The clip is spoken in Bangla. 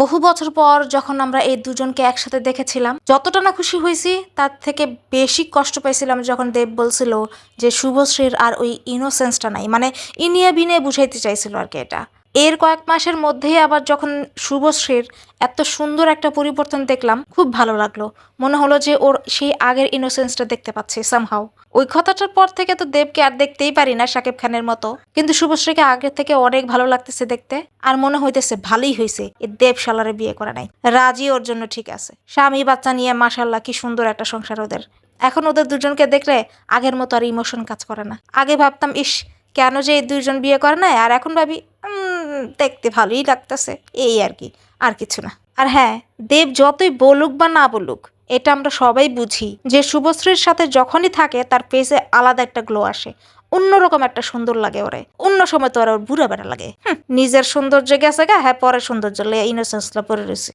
বহু বছর পর যখন আমরা এই দুজনকে একসাথে দেখেছিলাম, যতটা না খুশি হয়েছি তার থেকে বেশি কষ্ট পাইছিলাম যখন দেব বলছিল যে শুভশ্রীর আর ওই ইনোসেন্সটা নাই, মানে ইনিয়ে বিনিয়ে বুঝাইতে চাইছিল আর কি। এটা এর কয়েক মাসের মধ্যেই আবার যখন শুভশ্রীর এত সুন্দর একটা পরিবর্তন দেখলাম, খুব ভালো লাগলো। মনে হলো যে ওর সেই আগের ইনোসেন্সটা দেখতে পাচ্ছি সামহাও। ওই কথাটার পর থেকে তো দেবকে আর দেখতেই পারি না শাকিব খানের মতো, কিন্তু শুভশ্রীকে আগের থেকে অনেক ভালো লাগতেছে দেখতে। আর মনে হইতেছে ভালোই হয়েছে এই দেব শালারে বিয়ে করা নাই, রাজি ওর জন্য ঠিক আছে। স্বামী বাচ্চা নিয়ে মাশাল্লাহ কি সুন্দর একটা সংসার ওদের। এখন ওদের দুজনকে দেখলে আগের মতো আর ইমোশন কাজ করে না। আগে ভাবতাম ইস কেন যে এই দুইজন বিয়ে করে না, আর এখন ভাবি দেখতে ভালোই লাগতেছে, এই আর কি, আর কিছু না। আর হ্যাঁ, দেব যতই বলুক বা না বলুক, এটা আমরা সবাই বুঝি যে শুভশ্রীর সাথে যখনই থাকে তার ফেসে আলাদা একটা গ্লো আসে, অন্যরকম একটা সুন্দর লাগে ওরে। অন্য সময় তো ওর বুড়া বেড়া লাগে। নিজের সৌন্দর্য গেছে গা, হ্যাঁ পরে সৌন্দর্য ইনোসেন্সলা পরে রয়েছে।